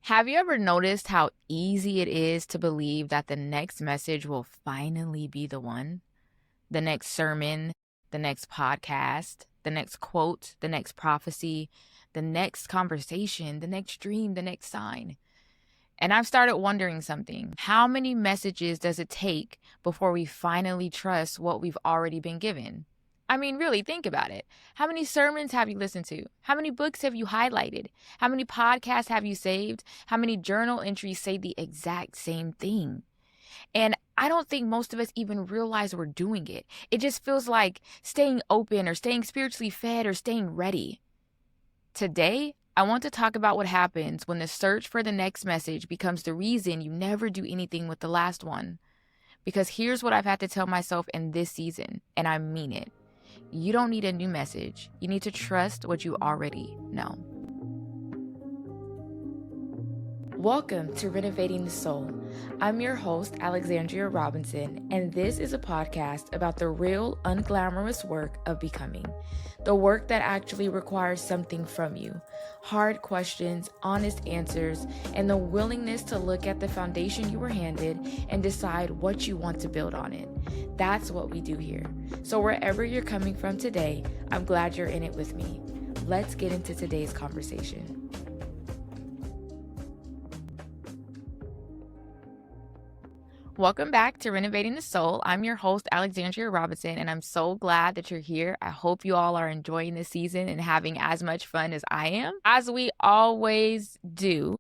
Have you ever noticed how easy it is to believe that the next message will finally be the one? The next sermon, the next podcast, the next quote, the next prophecy, the next conversation, the next dream, the next sign. And I've started wondering something. How many messages does it take before we finally trust what we've already been given? I mean, really, think about it. How many sermons have you listened to? How many books have you highlighted? How many podcasts have you saved? How many journal entries say the exact same thing? And I don't think most of us even realize we're doing it. It just feels like staying open or staying spiritually fed or staying ready. Today, I want to talk about what happens when the search for the next message becomes the reason you never do anything with the last one. Because here's what I've had to tell myself in this season, and I mean it. You don't need a new message. You need to trust what you already know. Welcome to Renovating the Soul. I'm your host, Alexandria Robinson, and this is a podcast about the real, unglamorous work of becoming. The work that actually requires something from you. Hard questions, honest answers, and the willingness to look at the foundation you were handed and decide what you want to build on it. That's what we do here. So wherever you're coming from today, I'm glad you're in it with me. Let's get into today's conversation. Welcome back to Renovating the Soul. I'm your host, Alexandria Robinson, and I'm so glad that you're here. I hope you all are enjoying this season and having as much fun as I am. As we always do,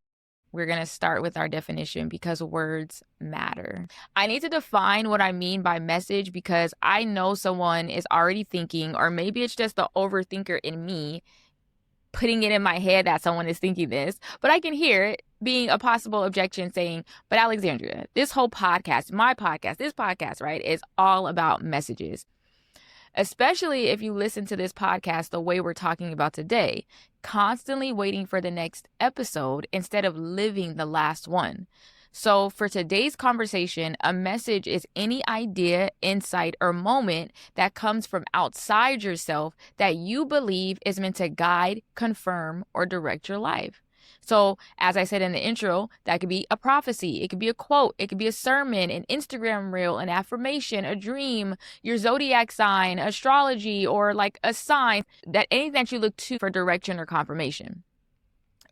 we're going to start with our definition because words matter. I need to define what I mean by message because I know someone is already thinking, or maybe it's just the overthinker in me putting it in my head that someone is thinking this, but I can hear it being a possible objection saying, but Alexandria, this whole podcast, this podcast, right, is all about messages. Especially if you listen to this podcast the way we're talking about today, constantly waiting for the next episode instead of living the last one. So for today's conversation, a message is any idea, insight, or moment that comes from outside yourself that you believe is meant to guide, confirm, or direct your life. So as I said in the intro, that could be a prophecy, it could be a quote, it could be a sermon, an Instagram reel, an affirmation, a dream, your zodiac sign, astrology, or like a sign, that anything that you look to for direction or confirmation.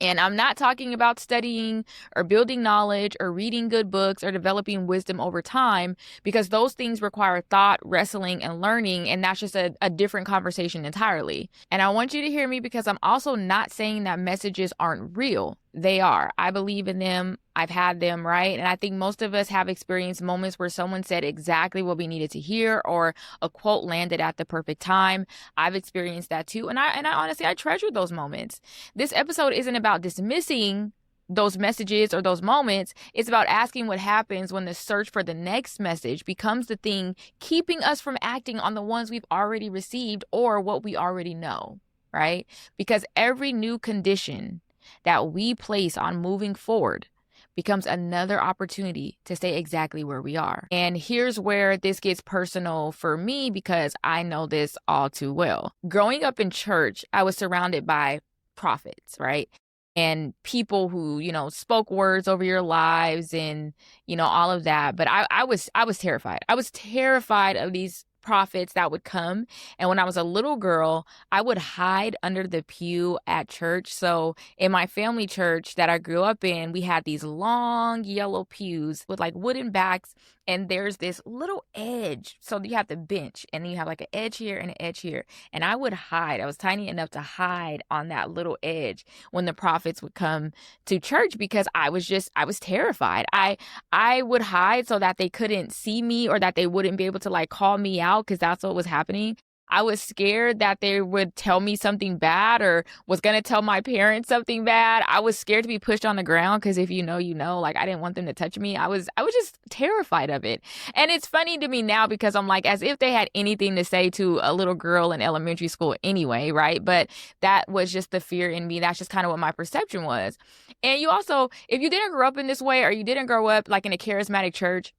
And I'm not talking about studying or building knowledge or reading good books or developing wisdom over time, because those things require thought, wrestling, and learning. And that's just a different conversation entirely. And I want you to hear me because I'm also not saying that messages aren't real. They are. I believe in them. I've had them, right? And I think most of us have experienced moments where someone said exactly what we needed to hear, or a quote landed at the perfect time. I've experienced that too. And I honestly, I treasure those moments. This episode isn't about dismissing those messages or those moments. It's about asking what happens when the search for the next message becomes the thing keeping us from acting on the ones we've already received or what we already know, right? Because every new condition that we place on moving forward becomes another opportunity to stay exactly where we are. And here's where this gets personal for me because I know this all too well. Growing up in church, I was surrounded by prophets, right? And people who, spoke words over your lives and, all of that. But I was terrified. I was terrified of these prophets that would come. And when I was a little girl, I would hide under the pew at church. So in my family church that I grew up in, we had these long yellow pews with like wooden backs, and there's this little edge. So you have the bench and then you have like an edge here and an edge here. And I would hide. I was tiny enough to hide on that little edge when the prophets would come to church because I was terrified. I would hide so that they couldn't see me or that they wouldn't be able to like call me out because that's what was happening. I was scared that they would tell me something bad or was going to tell my parents something bad. I was scared to be pushed on the ground because if you know, like I didn't want them to touch me. I was just terrified of it. And it's funny to me now because I'm like, as if they had anything to say to a little girl in elementary school anyway, right? But that was just the fear in me. That's just kind of what my perception was. And you also, if you didn't grow up in this way or you didn't grow up like in a charismatic church,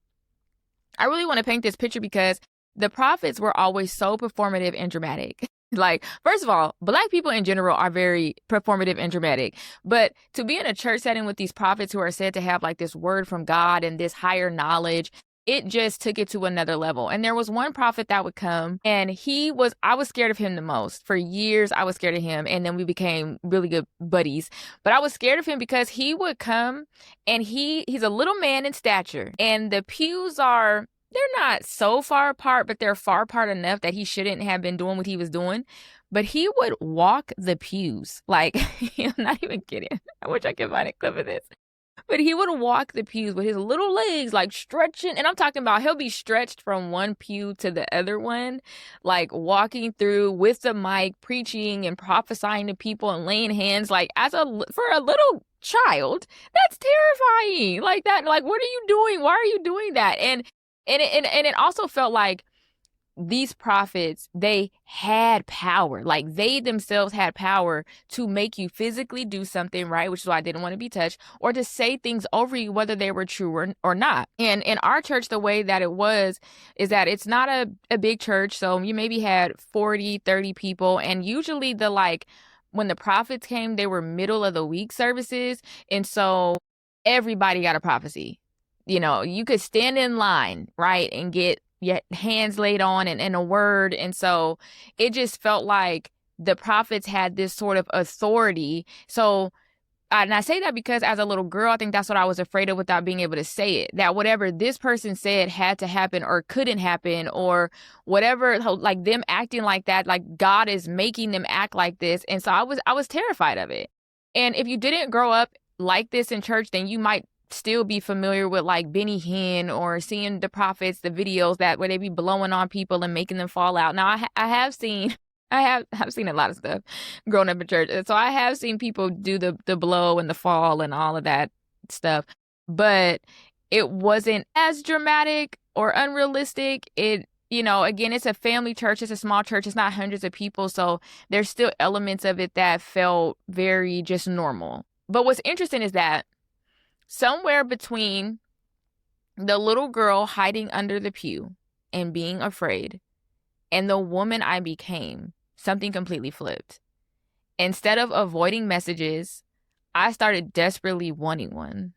I really want to paint this picture because the prophets were always so performative and dramatic. Like, first of all, Black people in general are very performative and dramatic. But to be in a church setting with these prophets who are said to have like this word from God and this higher knowledge, it just took it to another level. And there was one prophet that would come, and I was scared of him the most. For years, I was scared of him. And then we became really good buddies. But I was scared of him because he would come, and he's a little man in stature. And the pews they're not so far apart, but they're far apart enough that he shouldn't have been doing what he was doing. But he would walk the pews. Like, I'm not even kidding. I wish I could find a clip of this. But he would walk the pews with his little legs, like stretching. And I'm talking about he'll be stretched from one pew to the other one, like walking through with the mic, preaching and prophesying to people and laying hands. Like, for a little child, that's terrifying. Like that, like, what are you doing? Why are you doing that? And it also felt like these prophets, they had power. Like, they themselves had power to make you physically do something, right? Which is why I didn't want to be touched, or to say things over you, whether they were true or not. And in our church, the way that it was is that it's not a big church. So you maybe had 40, 30 people. And usually when the prophets came, they were middle of the week services. And so everybody got a prophecy. You could stand in line, right, and get your hands laid on and a word. And so it just felt like the prophets had this sort of authority. So, and I say that because as a little girl, I think that's what I was afraid of without being able to say it, that whatever this person said had to happen or couldn't happen or whatever, like them acting like that, like God is making them act like this. And so I was terrified of it. And if you didn't grow up like this in church, then you might still be familiar with like Benny Hinn or seeing the prophets, the videos where they be blowing on people and making them fall out. Now I have seen a lot of stuff growing up in church. And so I have seen people do the blow and the fall and all of that stuff, but it wasn't as dramatic or unrealistic. Again, it's a family church. It's a small church. It's not hundreds of people. So there's still elements of it that felt very just normal. But what's interesting is that somewhere between the little girl hiding under the pew and being afraid and the woman I became, something completely flipped. Instead of avoiding messages, I started desperately wanting one.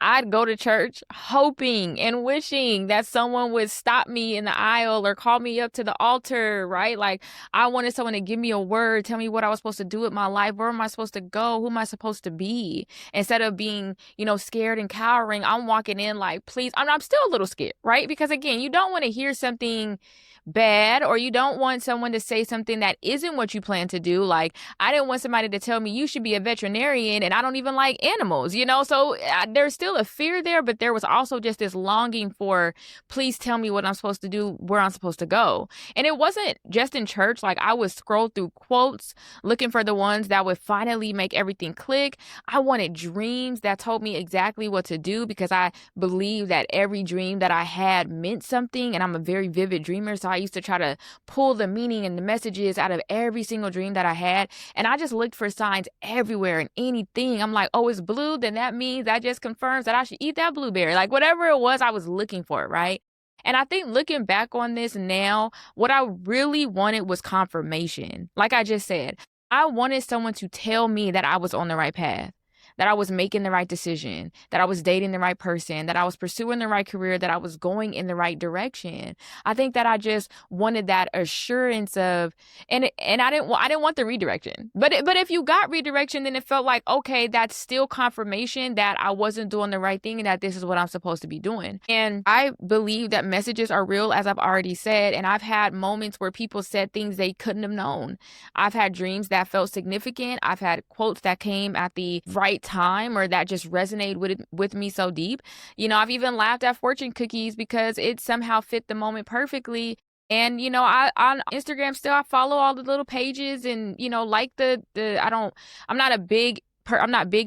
I'd go to church hoping and wishing that someone would stop me in the aisle or call me up to the altar, right? Like, I wanted someone to give me a word, tell me what I was supposed to do with my life. Where am I supposed to go? Who am I supposed to be? Instead of being, scared and cowering, I'm walking in like, please. I'm still a little scared, right? Because again, you don't want to hear something bad, or you don't want someone to say something that isn't what you plan to do. Like, I didn't want somebody to tell me you should be a veterinarian and I don't even like animals, so there's still a fear there, but there was also just this longing for, please tell me what I'm supposed to do, where I'm supposed to go. And it wasn't just in church. Like, I would scroll through quotes looking for the ones that would finally make everything click. I wanted dreams that told me exactly what to do because I believed that every dream that I had meant something, and I'm a very vivid dreamer, so I used to try to pull the meaning and the messages out of every single dream that I had. And I just looked for signs everywhere and anything. I'm like, oh, it's blue, then that means that just confirms that I should eat that blueberry. Like, whatever it was, I was looking for it, right? And I think looking back on this now, what I really wanted was confirmation. Like I just said, I wanted someone to tell me that I was on the right path, that I was making the right decision, that I was dating the right person, that I was pursuing the right career, that I was going in the right direction. I think that I just wanted that assurance of, and I didn't want the redirection. But if you got redirection, then it felt like, okay, that's still confirmation that I wasn't doing the right thing and that this is what I'm supposed to be doing. And I believe that messages are real, as I've already said. And I've had moments where people said things they couldn't have known. I've had dreams that felt significant. I've had quotes that came at the right time or that just resonated with me so deep. I've even laughed at fortune cookies because it somehow fit the moment perfectly. And I on Instagram still I follow all the little pages and like I'm not big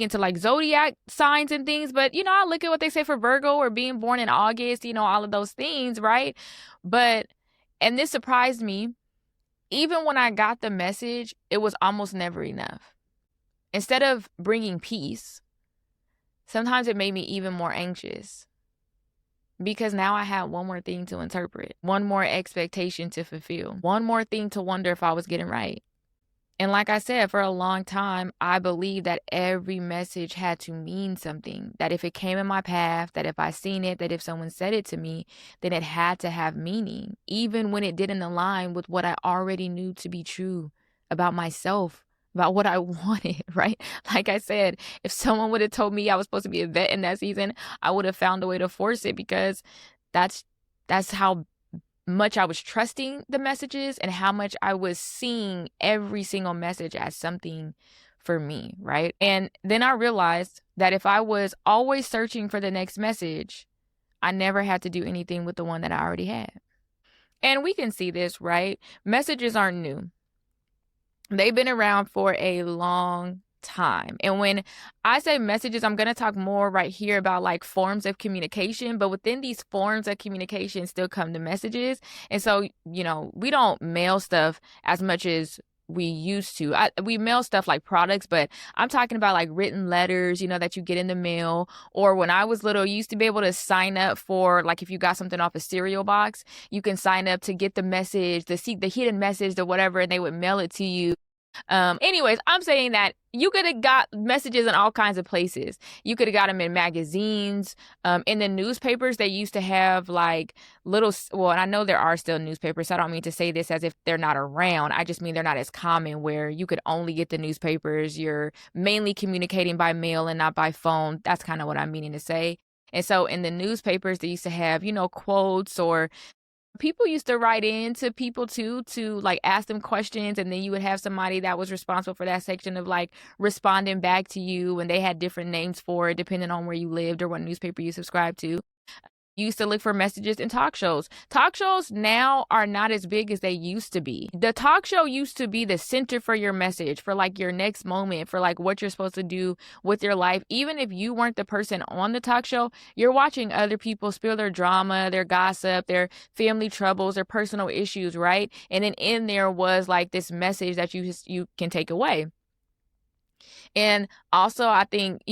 into like zodiac signs and things, but I look at what they say for Virgo or being born in August, all of those things, right? And this surprised me. Even when I got the message, it was almost never enough. Instead of bringing peace, sometimes it made me even more anxious. because now I had one more thing to interpret, one more expectation to fulfill, one more thing to wonder if I was getting right. And like I said, for a long time, I believed that every message had to mean something. That if it came in my path, that if I seen it, that if someone said it to me, then it had to have meaning, even when it didn't align with what I already knew to be true about myself, about what I wanted, right? Like I said, if someone would have told me I was supposed to be a vet in that season, I would have found a way to force it because that's how much I was trusting the messages and how much I was seeing every single message as something for me, right? And then I realized that if I was always searching for the next message, I never had to do anything with the one that I already had. And we can see this, right? Messages aren't new. They've been around for a long time. And when I say messages, I'm going to talk more right here about like forms of communication, but within these forms of communication still come the messages. And so, we don't mail stuff as much as we used to. We mail stuff like products, but I'm talking about like written letters, that you get in the mail. Or when I was little, you used to be able to sign up for, like, if you got something off a cereal box, you can sign up to get the message, the hidden message, or whatever, and they would mail it to you. Anyways, I'm saying that you could have got messages in all kinds of places. You could have got them in magazines, in the newspapers. They used to have like well, and I know there are still newspapers, so I don't mean to say this as if they're not around. I just mean they're not as common, where you could only get the newspapers. You're mainly communicating by mail and not by phone. That's kind of what I'm meaning to say. And so in the newspapers, they used to have, quotes, or people used to write in to people too, to like ask them questions, and then you would have somebody that was responsible for that section of like responding back to you, and they had different names for it depending on where you lived or what newspaper you subscribed to. You used to look for messages in talk shows. Talk shows now are not as big as they used to be. The talk show used to be the center for your message, for like your next moment, for like what you're supposed to do with your life. Even if you weren't the person on the talk show, you're watching other people spill their drama, their gossip, their family troubles, their personal issues, right? And then in there was like this message that you can take away. And also, I think,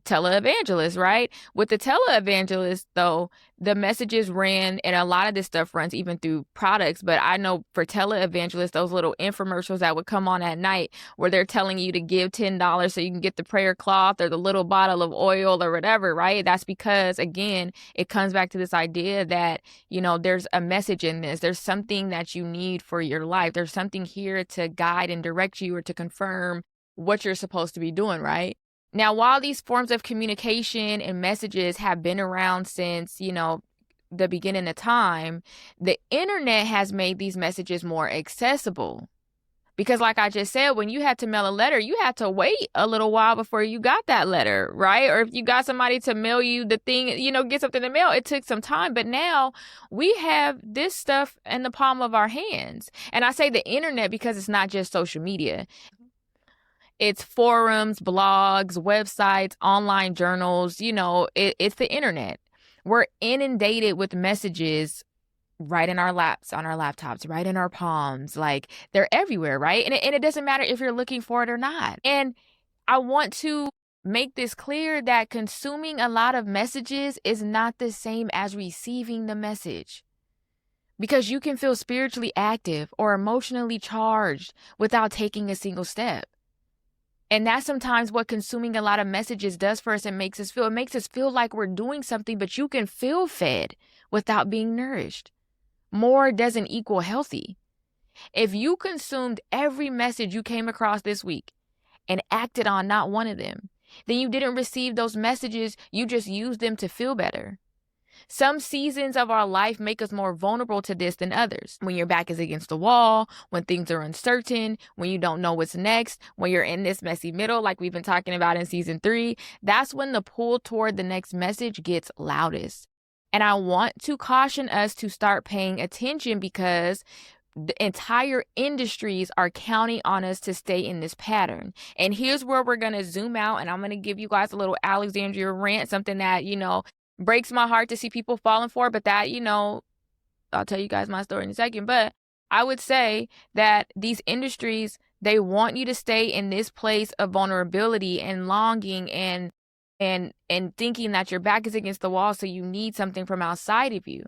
televangelist, right? With the televangelist, though, the messages ran, and a lot of this stuff runs even through products. But I know for televangelists, those little infomercials that would come on at night where they're telling you to give $10 so you can get the prayer cloth or the little bottle of oil or whatever, right? That's because, again, it comes back to this idea that, there's a message in this. There's something that you need for your life. There's something here to guide and direct you or to confirm what you're supposed to be doing, right? Now, while these forms of communication and messages have been around since, the beginning of time, the internet has made these messages more accessible. Because like I just said, when you had to mail a letter, you had to wait a little while before you got that letter, right? Or if you got somebody to mail you the thing, get something to mail, it took some time. But now we have this stuff in the palm of our hands. And I say the internet because it's not just social media. It's forums, blogs, websites, online journals, it's the internet. We're inundated with messages right in our laps, on our laptops, right in our palms. Like, they're everywhere, right? And it doesn't matter if you're looking for it or not. And I want to make this clear that consuming a lot of messages is not the same as receiving the message. Because you can feel spiritually active or emotionally charged without taking a single step. And that's sometimes what consuming a lot of messages does for us. It makes us feel like we're doing something, but you can feel fed without being nourished. More doesn't equal healthy. If you consumed every message you came across this week and acted on not one of them, then you didn't receive those messages. You just used them to feel better. Some seasons of our life make us more vulnerable to this than others. When your back is against the wall, when things are uncertain, when you don't know what's next, when you're in this messy middle, like we've been talking about in season 3, that's when the pull toward the next message gets loudest. And I want to caution us to start paying attention, because the entire industries are counting on us to stay in this pattern. And here's where we're going to zoom out, and I'm going to give you guys a little Alexandria rant, something that, breaks my heart to see people falling for, but that, I'll tell you guys my story in a second. But I would say that these industries, they want you to stay in this place of vulnerability and longing and and thinking that your back is against the wall, so you need something from outside of you.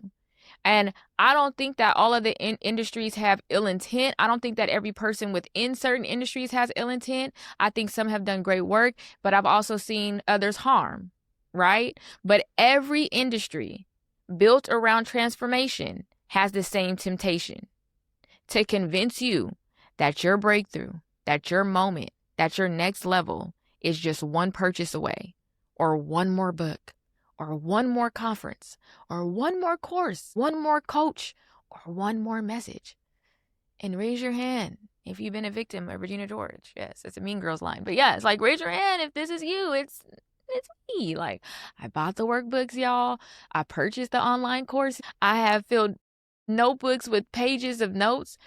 And I don't think that all of the industries have ill intent. I don't think that every person within certain industries has ill intent. I think some have done great work, but I've also seen others harm, right? But every industry built around transformation has the same temptation to convince you that your breakthrough, that your moment, that your next level is just one purchase away, or one more book, or one more conference, or one more course, one more coach, or one more message. And raise your hand if you've been a victim of Regina George. Yes, it's a Mean Girls line. But yeah, it's like, raise your hand if this is you. It's me. Like, I bought the workbooks, y'all. I purchased the online course. I have filled notebooks with pages of notes.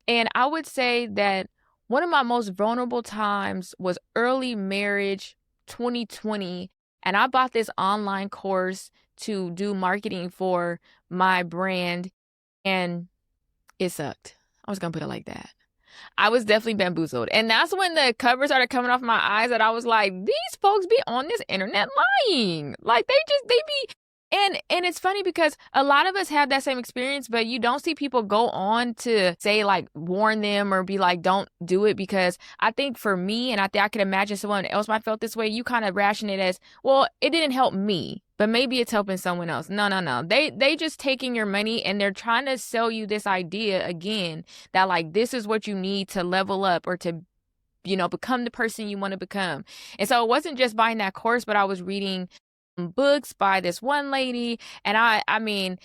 And I would say that one of my most vulnerable times was early marriage 2020. And I bought this online course to do marketing for my brand, and it sucked. I was going to put it like that. I was definitely bamboozled. And that's when the cover started coming off my eyes, that I was like, these folks be on this internet lying. Like, they be. And it's funny because a lot of us have that same experience, but you don't see people go on to say, like, warn them or be like, don't do it. Because I think for me, and I think I could imagine someone else might felt this way, you kind of ration it as, well, it didn't help me, but maybe it's helping someone else. No. They just taking your money, and they're trying to sell you this idea again that, like, this is what you need to level up or to, become the person you want to become. And so it wasn't just buying that course, but I was reading books by this one lady. And I mean,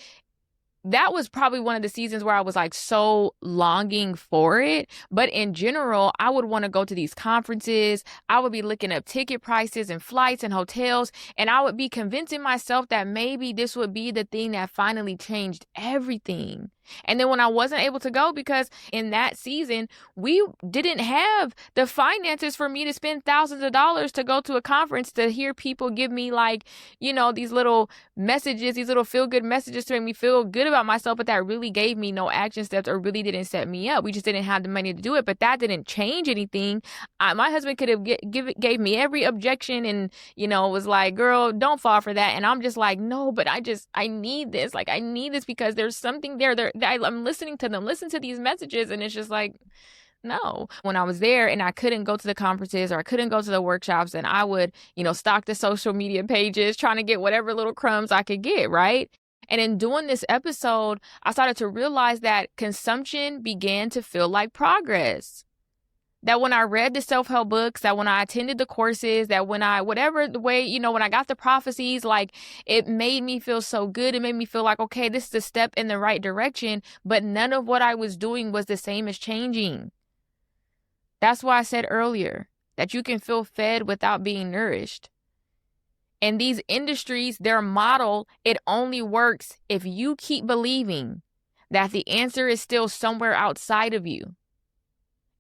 that was probably one of the seasons where I was like so longing for it. But in general, I would want to go to these conferences. I would be looking up ticket prices and flights and hotels. And I would be convincing myself that maybe this would be the thing that finally changed everything. And then when I wasn't able to go, because in that season, we didn't have the finances for me to spend thousands of dollars to go to a conference to hear people give me, like, these little messages, these little feel-good messages to make me feel good about myself, but that really gave me no action steps or really didn't set me up. We just didn't have the money to do it, but that didn't change anything. My husband could have gave me every objection and, was like, girl, don't fall for that. And I'm just like, no, but I need this. Like, I need this because there's something there. I'm listening to them, listen to these messages, and it's just like, no. When I was there and I couldn't go to the conferences or I couldn't go to the workshops, and I would, stalk the social media pages trying to get whatever little crumbs I could get, right? And in doing this episode, I started to realize that consumption began to feel like progress. That when I read the self-help books, that when I attended the courses, that when I, whatever the way, when I got the prophecies, like, it made me feel so good. It made me feel like, okay, this is a step in the right direction, but none of what I was doing was the same as changing. That's why I said earlier that you can feel fed without being nourished. And these industries, their model, it only works if you keep believing that the answer is still somewhere outside of you.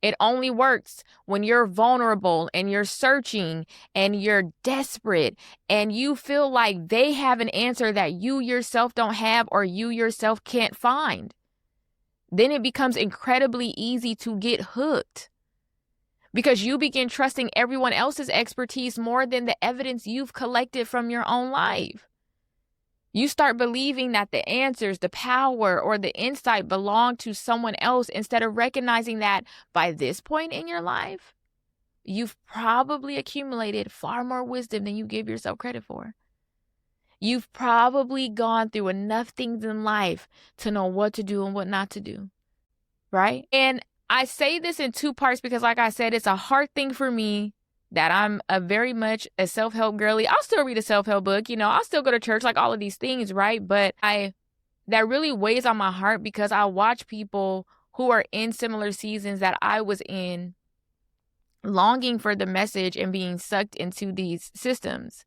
It only works when you're vulnerable and you're searching and you're desperate and you feel like they have an answer that you yourself don't have or you yourself can't find. Then it becomes incredibly easy to get hooked because you begin trusting everyone else's expertise more than the evidence you've collected from your own life. You start believing that the answers, the power, or the insight belong to someone else instead of recognizing that by this point in your life, you've probably accumulated far more wisdom than you give yourself credit for. You've probably gone through enough things in life to know what to do and what not to do, right? And I say this in two parts because, like I said, it's a hard thing for me that I'm very much a self-help girly. I'll still read a self-help book, I'll still go to church, like all of these things, right? But that really weighs on my heart because I watch people who are in similar seasons that I was in, longing for the message and being sucked into these systems.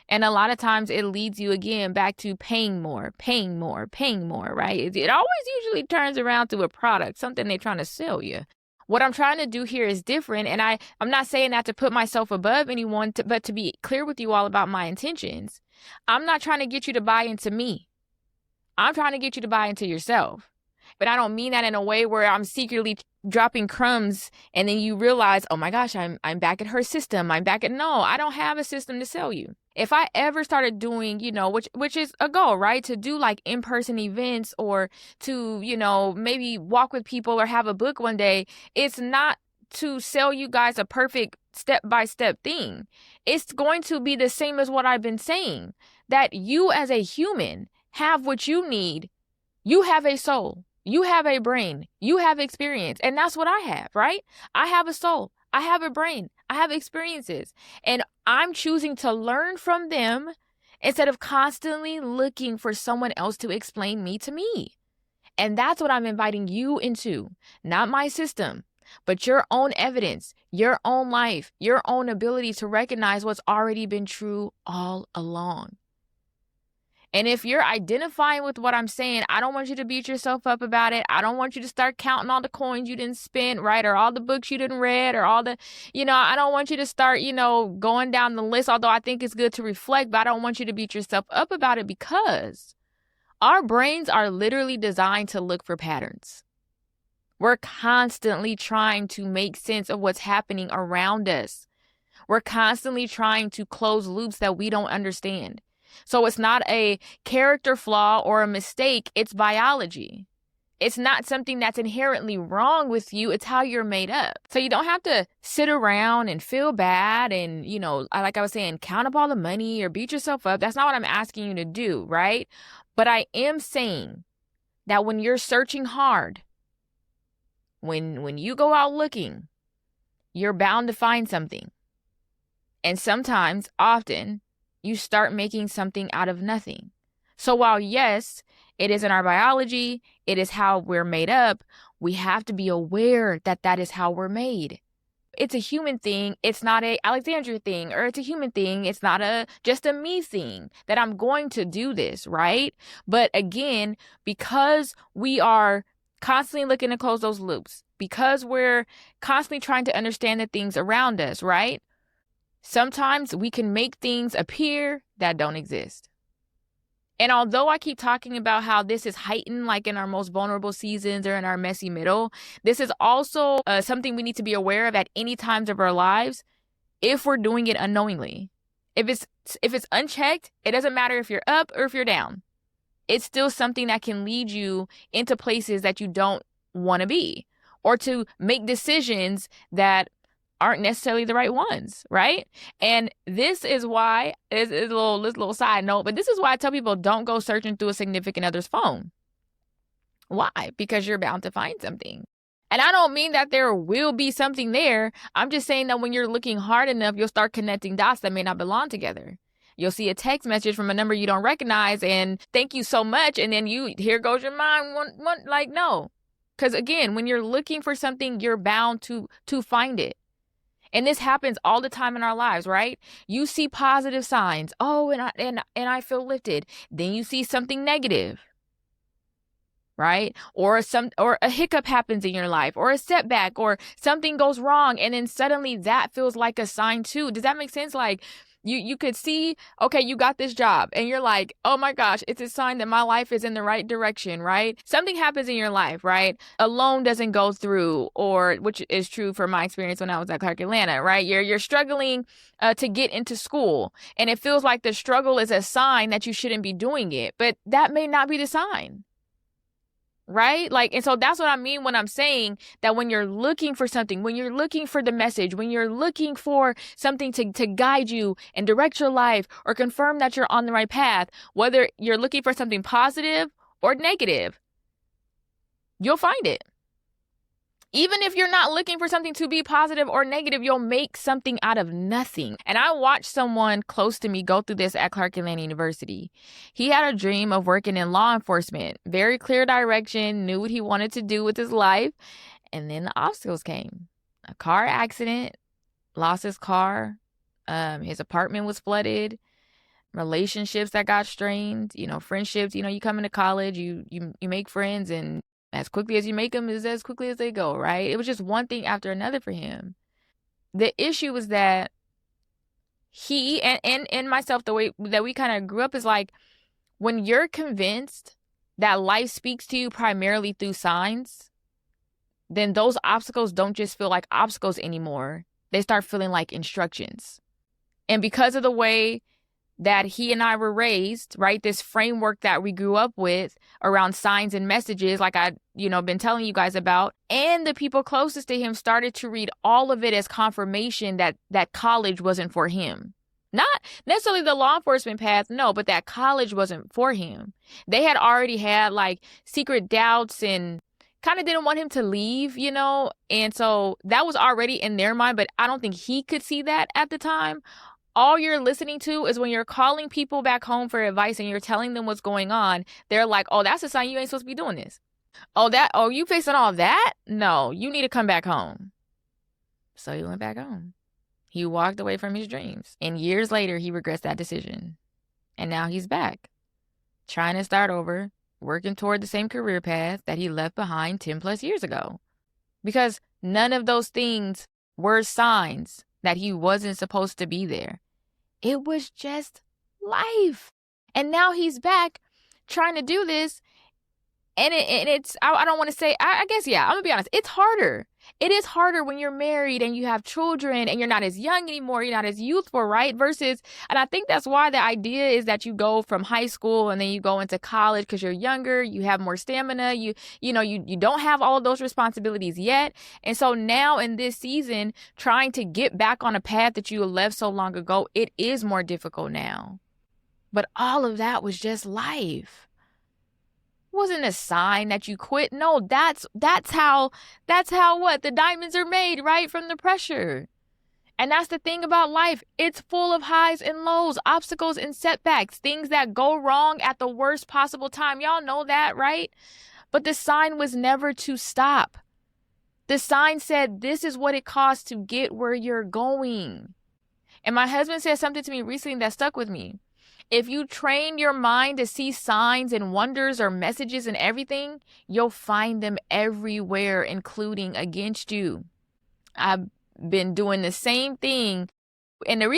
And a lot of times it leads you again back to paying more, right? It always usually turns around to a product, something they're trying to sell you. What I'm trying to do here is different, and I'm not saying that to put myself above anyone, but to be clear with you all about my intentions. I'm not trying to get you to buy into me. I'm trying to get you to buy into yourself. But I don't mean that in a way where I'm secretly dropping crumbs and then you realize, oh my gosh, I'm back at her system. I'm back at no, I don't have a system to sell you. If I ever started doing, which is a goal, right? To do like in-person events or to, maybe walk with people or have a book one day, it's not to sell you guys a perfect step-by-step thing. It's going to be the same as what I've been saying, that you as a human have what you need. You have a soul. You have a brain. You have experience. And that's what I have, right? I have a soul. I have a brain. I have experiences. And I'm choosing to learn from them instead of constantly looking for someone else to explain me to me. And that's what I'm inviting you into. Not my system, but your own evidence, your own life, your own ability to recognize what's already been true all along. And if you're identifying with what I'm saying, I don't want you to beat yourself up about it. I don't want you to start counting all the coins you didn't spend, right? Or all the books you didn't read or all the, I don't want you to start, going down the list, although I think it's good to reflect, but I don't want you to beat yourself up about it because our brains are literally designed to look for patterns. We're constantly trying to make sense of what's happening around us. We're constantly trying to close loops that we don't understand. So it's not a character flaw or a mistake. It's biology. It's not something that's inherently wrong with you. It's how you're made up. So you don't have to sit around and feel bad and, like I was saying, count up all the money or beat yourself up. That's not what I'm asking you to do, right? But I am saying that when you're searching hard, when you go out looking, you're bound to find something. And sometimes, often, you start making something out of nothing. So while yes, it is in our biology, it is how we're made up, we have to be aware that that is how we're made. It's a human thing. It's not a Alexandria thing, or it's a human thing. It's not just a me thing that I'm going to do this, right? But again, because we are constantly looking to close those loops, because we're constantly trying to understand the things around us, right? Sometimes we can make things appear that don't exist. And although I keep talking about how this is heightened like in our most vulnerable seasons or in our messy middle, this is also something we need to be aware of at any times of our lives if we're doing it unknowingly. If it's unchecked, it doesn't matter if you're up or if you're down. It's still something that can lead you into places that you don't want to be, or to make decisions that aren't necessarily the right ones, right? And this is why, it's a little side note, but this is why I tell people don't go searching through a significant other's phone. Why? Because you're bound to find something. And I don't mean that there will be something there. I'm just saying that when you're looking hard enough, you'll start connecting dots that may not belong together. You'll see a text message from a number you don't recognize and thank you so much. And then here goes your mind. No. Because again, when you're looking for something, you're bound to find it. And this happens all the time in our lives, right? You see positive signs. Oh, and I feel lifted. Then you see something negative, right? Or a hiccup happens in your life, or a setback, or something goes wrong, and then suddenly that feels like a sign too. Does that make sense? Like you could see, okay, you got this job, and you're like, oh my gosh, it's a sign that my life is in the right direction, right? Something happens in your life, right? A loan doesn't go through, or which is true for my experience when I was at Clark Atlanta, right? You're struggling to get into school, and it feels like the struggle is a sign that you shouldn't be doing it, but that may not be the sign. Right? And so that's what I mean when I'm saying that when you're looking for something, when you're looking for the message, when you're looking for something to guide you and direct your life or confirm that you're on the right path, whether you're looking for something positive or negative, you'll find it. Even if you're not looking for something to be positive or negative, you'll make something out of nothing. And I watched someone close to me go through this at Clark Atlanta University. He had a dream of working in law enforcement, very clear direction, knew what he wanted to do with his life. And then the obstacles came. A car accident, lost his car, his apartment was flooded, relationships that got strained, friendships. You come into college, you make friends, and as quickly as you make them is as quickly as they go, right? It was just one thing after another for him. The issue was that he and myself, the way that we kind of grew up is like, when you're convinced that life speaks to you primarily through signs, then those obstacles don't just feel like obstacles anymore. They start feeling like instructions. And because of the way that he and I were raised, right, this framework that we grew up with around signs and messages, like I, been telling you guys about, and the people closest to him started to read all of it as confirmation that college wasn't for him. Not necessarily the law enforcement path, no, but that college wasn't for him. They had already had like secret doubts and kind of didn't want him to leave, and so that was already in their mind, but I don't think he could see that at the time. All you're listening to is when you're calling people back home for advice and you're telling them what's going on, they're like, oh, that's a sign you ain't supposed to be doing this. Oh, you facing all that? No, you need to come back home. So he went back home. He walked away from his dreams. And years later, he regrets that decision. And now he's back, trying to start over, working toward the same career path that he left behind 10 plus years ago. Because none of those things were signs that he wasn't supposed to be there. It was just life. And now he's back trying to do this. And it's, I don't want to say, I guess, yeah, I'm going to be honest. It's harder. It is harder when you're married and you have children and you're not as young anymore. You're not as youthful, right? Versus, and I think that's why the idea is that you go from high school and then you go into college because you're younger, you have more stamina, you don't have all of those responsibilities yet. And so now in this season, trying to get back on a path that you left so long ago, it is more difficult now. But all of that was just life. Wasn't a sign that you quit. No, that's how what the diamonds are made, right? From the pressure. And that's the thing about life. It's full of highs and lows, obstacles and setbacks, things that go wrong at the worst possible time. Y'all know that, right? But the sign was never to stop. The sign said, this is what it costs to get where you're going. And my husband said something to me recently that stuck with me. If you train your mind to see signs and wonders or messages and everything, you'll find them everywhere, including against you. I've been doing the same thing. And the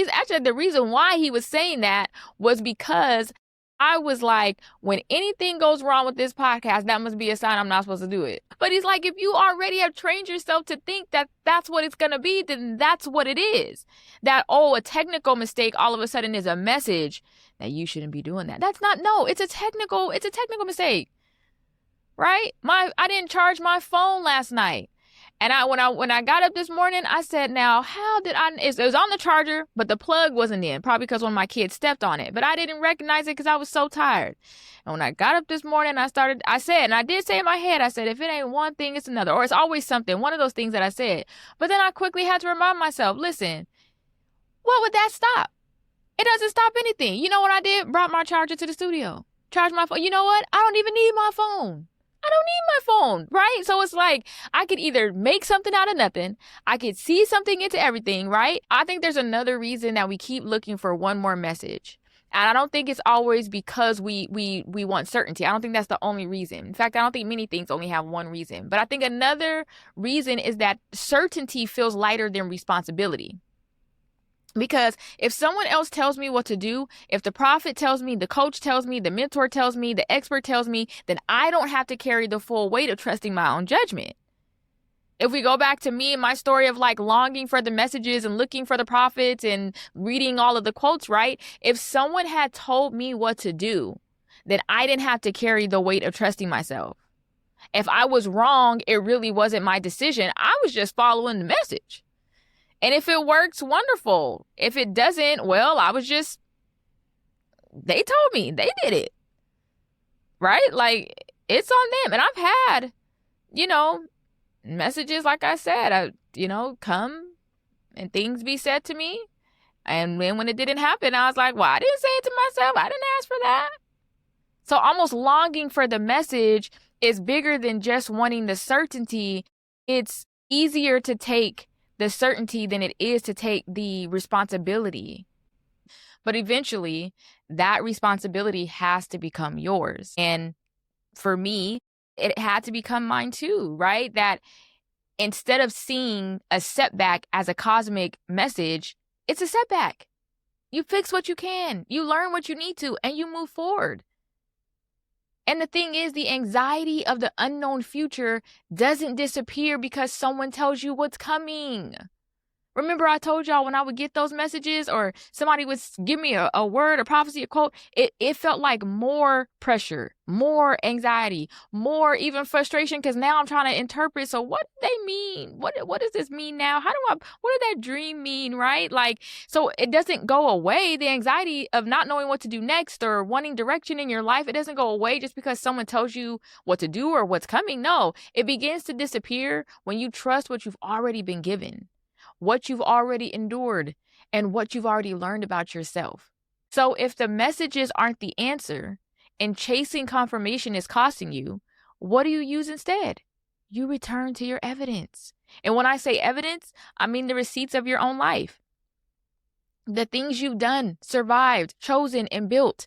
reason why he was saying that was because I was like, when anything goes wrong with this podcast, that must be a sign I'm not supposed to do it. But he's like, if you already have trained yourself to think that that's what it's going to be, then that's what it is. That, a technical mistake all of a sudden is a message that you shouldn't be doing that. It's a technical mistake, right? I didn't charge my phone last night. And when I got up this morning, I said, now, how did it was on the charger, but the plug wasn't in, probably because one of my kids stepped on it. But I didn't recognize it because I was so tired. And when I got up this morning, I said, and I did say in my head, I said, if it ain't one thing, it's another. Or it's always something, one of those things that I said. But then I quickly had to remind myself, listen, what would that stop? It doesn't stop anything. You know what I did? Brought my charger to the studio. Charged my phone. You know what? I don't even need my phone. I don't need my phone, right? So it's like I could either make something out of nothing. I could see something into everything, right? I think there's another reason that we keep looking for one more message. And I don't think it's always because we want certainty. I don't think that's the only reason. In fact, I don't think many things only have one reason. But I think another reason is that certainty feels lighter than responsibility. Because if someone else tells me what to do, if the prophet tells me, the coach tells me, the mentor tells me, the expert tells me, then I don't have to carry the full weight of trusting my own judgment. If we go back to me and my story of like longing for the messages and looking for the prophets and reading all of the quotes, right? If someone had told me what to do, then I didn't have to carry the weight of trusting myself. If I was wrong, it really wasn't my decision. I was just following the message. And if it works, wonderful. If it doesn't, well, they told me, they did it, right? Like, it's on them. And I've had, messages, like I said, come and things be said to me. And then when it didn't happen, I was like, well, I didn't say it to myself. I didn't ask for that. So almost longing for the message is bigger than just wanting the certainty. It's easier to take the certainty than it is to take the responsibility. But eventually, that responsibility has to become yours. And for me, it had to become mine too, right? That instead of seeing a setback as a cosmic message, it's a setback. You fix what you can, you learn what you need to, and you move forward. And the thing is, the anxiety of the unknown future doesn't disappear because someone tells you what's coming. Remember I told y'all when I would get those messages or somebody would give me a word, a prophecy, a quote, it felt like more pressure, more anxiety, more even frustration because now I'm trying to interpret. So what do they mean? What does this mean now? What did that dream mean, right? Like, so it doesn't go away. The anxiety of not knowing what to do next or wanting direction in your life, it doesn't go away just because someone tells you what to do or what's coming. No, it begins to disappear when you trust what you've already been given, what you've already endured, and what you've already learned about yourself. So if the messages aren't the answer and chasing confirmation is costing you, what do you use instead? You return to your evidence. And when I say evidence, I mean the receipts of your own life. The things you've done, survived, chosen, and built.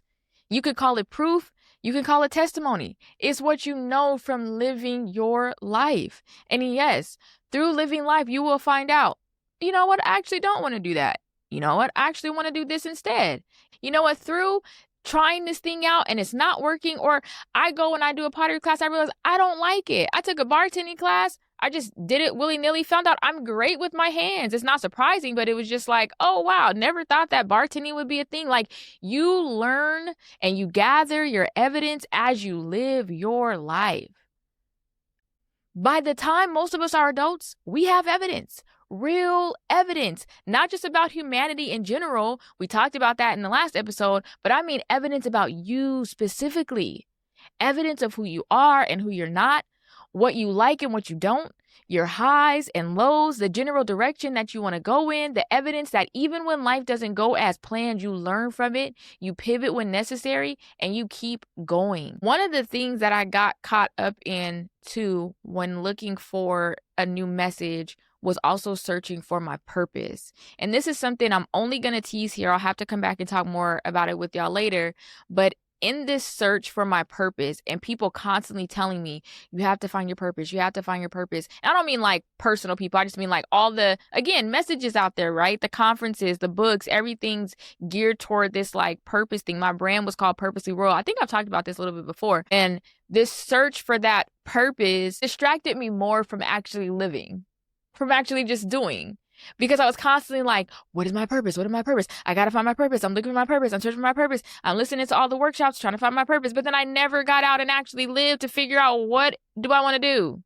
You could call it proof. You can call it testimony. It's what you know from living your life. And yes, through living life, you will find out, you know what, I actually don't want to do that. You know what, I actually want to do this instead. You know what, through trying this thing out and it's not working, or I go and I do a pottery class, I realize I don't like it. I took a bartending class, I just did it willy-nilly, found out I'm great with my hands. It's not surprising, but it was just like, oh wow, never thought that bartending would be a thing. Like, you learn and you gather your evidence as you live your life. By the time most of us are adults, we have evidence. Real evidence, not just about humanity in general. We talked about that in the last episode, but I mean evidence about you specifically. Evidence of who you are and who you're not, what you like and what you don't, your highs and lows, the general direction that you want to go in, the evidence that even when life doesn't go as planned, you learn from it, you pivot when necessary, and you keep going. One of the things that I got caught up in too when looking for a new message was also searching for my purpose. And this is something I'm only going to tease here. I'll have to come back and talk more about it with y'all later. But in this search for my purpose and people constantly telling me, you have to find your purpose, you have to find your purpose. And I don't mean like personal people. I just mean like all the, again, messages out there, right? The conferences, the books, everything's geared toward this like purpose thing. My brand was called Purposely Royal. I think I've talked about this a little bit before. And this search for that purpose distracted me more from actually living, from actually just doing. Because I was constantly like, what is my purpose? What is my purpose? I got to find my purpose. I'm looking for my purpose. I'm searching for my purpose. I'm listening to all the workshops, trying to find my purpose. But then I never got out and actually lived to figure out, what do I want to do?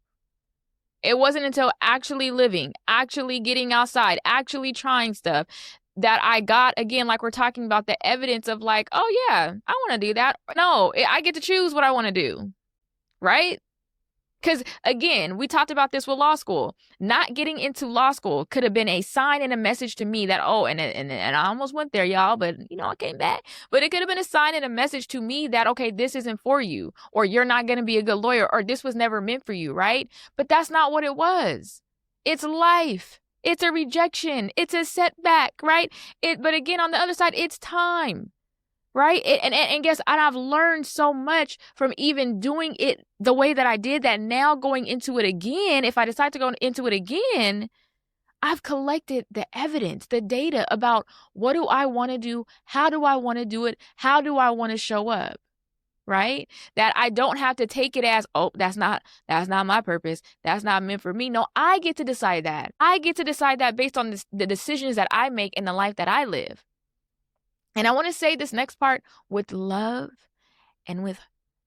It wasn't until actually living, actually getting outside, actually trying stuff that I got, again, like we're talking about, the evidence of like, oh yeah, I want to do that. No, I get to choose what I want to do. Right? Because again, we talked about this with law school. Not getting into law school could have been a sign and a message to me that, oh, and I almost went there, y'all, but I came back. But it could have been a sign and a message to me that, okay, this isn't for you, or you're not going to be a good lawyer, or this was never meant for you, right? But that's not what it was. It's life. It's a rejection. It's a setback, right? But again, on the other side, it's time. Right? And guess, and I've learned so much from even doing it the way that I did, that now going into it again, if I decide to go into it again, I've collected the evidence, the data about what do I want to do? How do I want to do it? How do I want to show up? Right? That I don't have to take it as, oh, that's not my purpose. That's not meant for me. No, I get to decide that. I get to decide that based on the decisions that I make in the life that I live. And I want to say this next part with love and with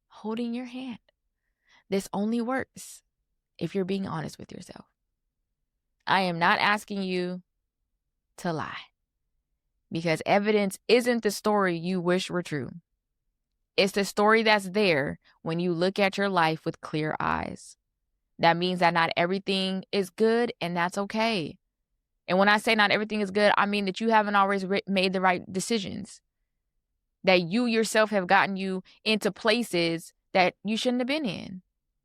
holding your hand. This only works if you're being honest with yourself. I am not asking you to lie, because evidence isn't the story you wish were true. It's the story that's there when you look at your life with clear eyes. That means that not everything is good, and that's okay. And when I say not everything is good, I mean that you haven't always made the right decisions, that you yourself have gotten you into places that you shouldn't have been in.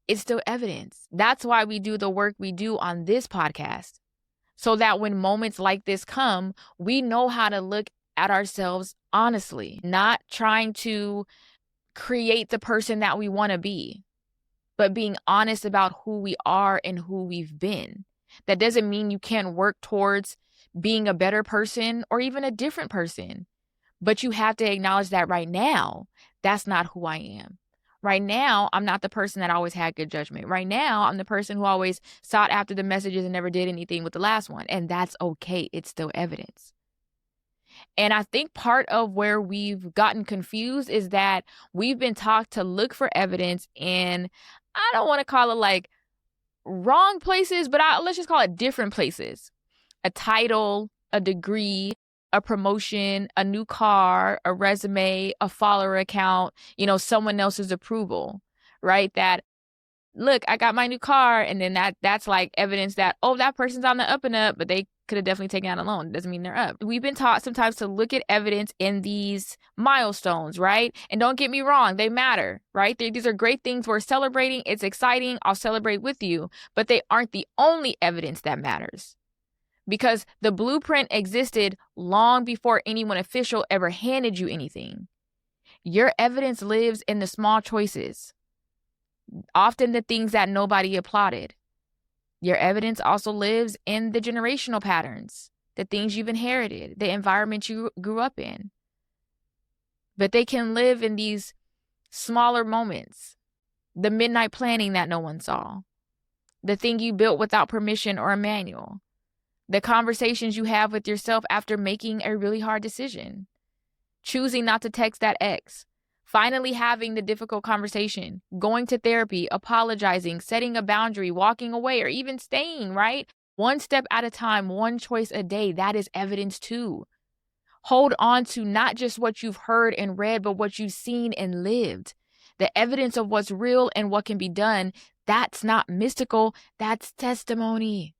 It's still evidence. That's why we do the work we do on this podcast, so that when moments like this come, we know how to look at ourselves honestly, not trying to create the person that we want to be, but being honest about who we are and who we've been. That doesn't mean you can't work towards being a better person or even a different person. But you have to acknowledge that right now, that's not who I am. Right now, I'm not the person that always had good judgment. Right now, I'm the person who always sought after the messages and never did anything with the last one. And that's okay. It's still evidence. And I think part of where we've gotten confused is that we've been taught to look for evidence in, I don't want to call it like wrong places, but let's just call it different places. A title, a degree, a promotion, a new car, a resume, a follower account, someone else's approval, right? That, look, I got my new car. And then that's like evidence that, oh, that person's on the up and up, but they could have definitely taken out a loan. It doesn't mean they're up. We've been taught sometimes to look at evidence in these milestones, right? And don't get me wrong, they matter, right? These are great things we're celebrating. It's exciting. I'll celebrate with you, but they aren't the only evidence that matters. Because the blueprint existed long before anyone official ever handed you anything. Your evidence lives in the small choices, often the things that nobody applauded. Your evidence also lives in the generational patterns, the things you've inherited, the environment you grew up in. But they can live in these smaller moments, the midnight planning that no one saw, the thing you built without permission or a manual, the conversations you have with yourself after making a really hard decision, choosing not to text that ex, finally having the difficult conversation, going to therapy, apologizing, setting a boundary, walking away, or even staying, right? One step at a time, one choice a day, that is evidence too. Hold on to not just what you've heard and read, but what you've seen and lived. The evidence of what's real and what can be done, that's not mystical, that's testimony.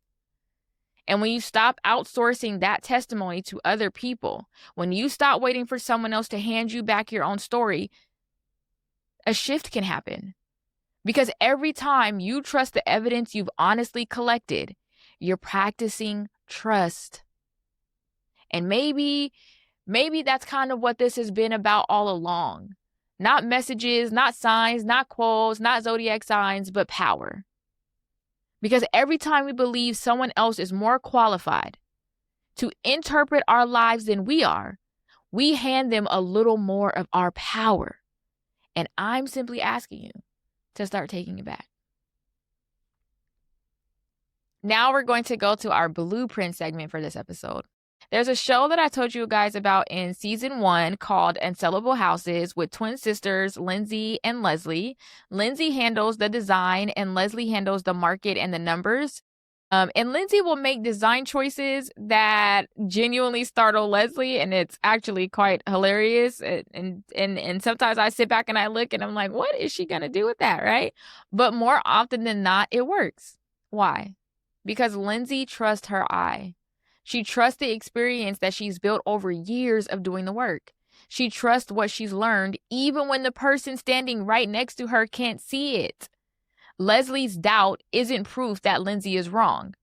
And when you stop outsourcing that testimony to other people, when you stop waiting for someone else to hand you back your own story, a shift can happen. Because every time you trust the evidence you've honestly collected, you're practicing trust. And maybe that's kind of what this has been about all along. Not messages, not signs, not quotes, not zodiac signs, but power. Because every time we believe someone else is more qualified to interpret our lives than we are, we hand them a little more of our power. And I'm simply asking you to start taking it back. Now we're going to go to our blueprint segment for this episode. There's a show that I told you guys about in season 1 called Unsellable Houses with twin sisters, Lindsay and Leslie. Lindsay handles the design and Leslie handles the market and the numbers. And Lindsay will make design choices that genuinely startle Leslie, and it's actually quite hilarious. And sometimes I sit back and I look and I'm like, what is she going to do with that, right? But more often than not, it works. Why? Because Lindsay trusts her eye. She trusts the experience that she's built over years of doing the work. She trusts what she's learned, even when the person standing right next to her can't see it. Leslie's doubt isn't proof that Lindsay is wrong.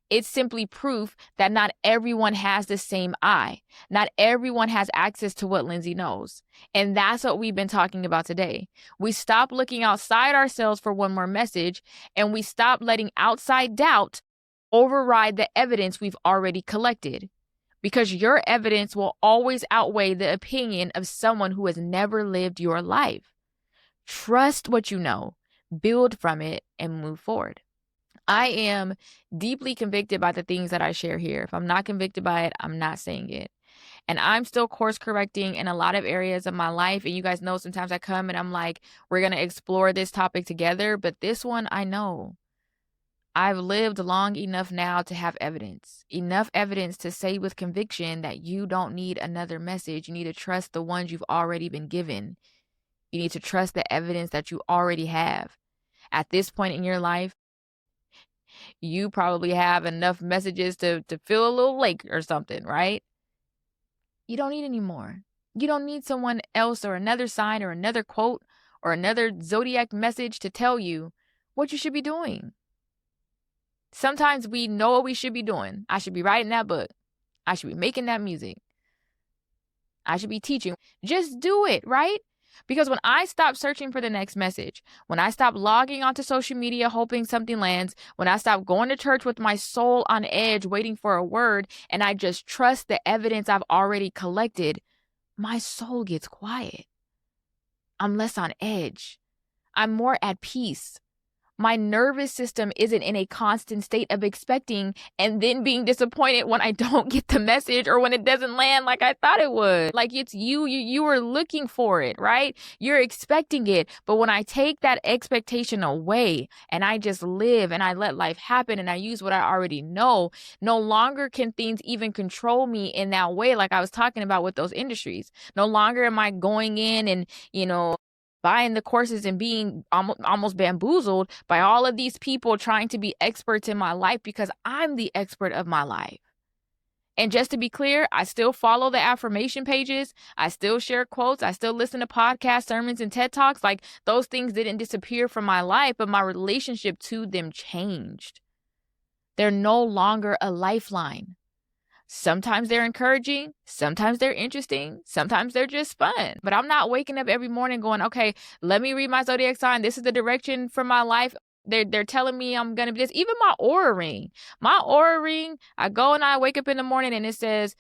It's simply proof that not everyone has the same eye. Not everyone has access to what Lindsay knows. And that's what we've been talking about today. We stop looking outside ourselves for one more message, and we stop letting outside doubt override the evidence we've already collected, because your evidence will always outweigh the opinion of someone who has never lived your life. Trust what you know, build from it, and move forward. I am deeply convicted by the things that I share here. If I'm not convicted by it, I'm not saying it. And I'm still course correcting in a lot of areas of my life. And you guys know sometimes I come and I'm like, we're going to explore this topic together. But this one, I know. I've lived long enough now to have enough evidence to say with conviction that you don't need another message. You need to trust the ones you've already been given. You need to trust the evidence that you already have. At this point in your life, you probably have enough messages to fill a little lake or something, right? You don't need any more. You don't need someone else or another sign or another quote or another zodiac message to tell you what you should be doing. Sometimes we know what we should be doing. I should be writing that book. I should be making that music. I should be teaching. Just do it, right? Because when I stop searching for the next message, when I stop logging onto social media hoping something lands, when I stop going to church with my soul on edge waiting for a word, and I just trust the evidence I've already collected, my soul gets quiet. I'm less on edge. I'm more at peace. My nervous system isn't in a constant state of expecting and then being disappointed when I don't get the message or when it doesn't land like I thought it would. Like it's you were looking for it, right? You're expecting it. But when I take that expectation away and I just live and I let life happen and I use what I already know, no longer can things even control me in that way. Like I was talking about with those industries. No longer am I going in and, buying the courses and being almost bamboozled by all of these people trying to be experts in my life because I'm the expert of my life. And just to be clear, I still follow the affirmation pages. I still share quotes. I still listen to podcasts, sermons, and TED Talks. Like those things didn't disappear from my life, but my relationship to them changed. They're no longer a lifeline. Sometimes they're encouraging, sometimes they're interesting, sometimes they're just fun. But I'm not waking up every morning going, okay, let me read my zodiac sign. This is the direction for my life. They're telling me I'm going to be this. Even my aura ring. I go and I wake up in the morning and it says,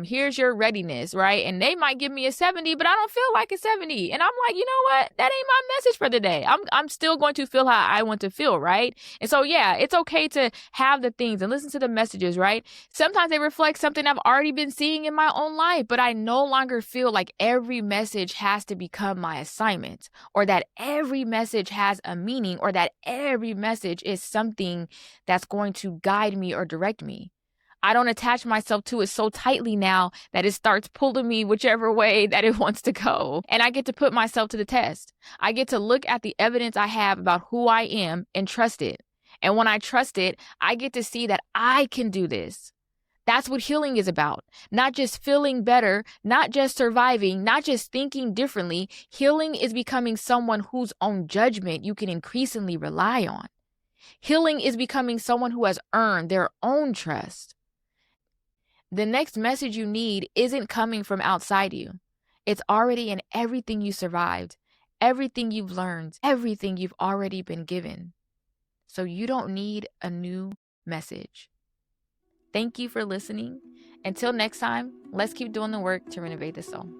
here's your readiness, right? And they might give me a 70, but I don't feel like a 70. And I'm like, you know what? That ain't my message for the day. I'm still going to feel how I want to feel, right? And so, yeah, it's okay to have the things and listen to the messages, right? Sometimes they reflect something I've already been seeing in my own life, but I no longer feel like every message has to become my assignment or that every message has a meaning or that every message is something that's going to guide me or direct me. I don't attach myself to it so tightly now that it starts pulling me whichever way that it wants to go. And I get to put myself to the test. I get to look at the evidence I have about who I am and trust it. And when I trust it, I get to see that I can do this. That's what healing is about. Not just feeling better, not just surviving, not just thinking differently. Healing is becoming someone whose own judgment you can increasingly rely on. Healing is becoming someone who has earned their own trust. The next message you need isn't coming from outside you. It's already in everything you survived, everything you've learned, everything you've already been given. So you don't need a new message. Thank you for listening. Until next time, let's keep doing the work to renovate the soul.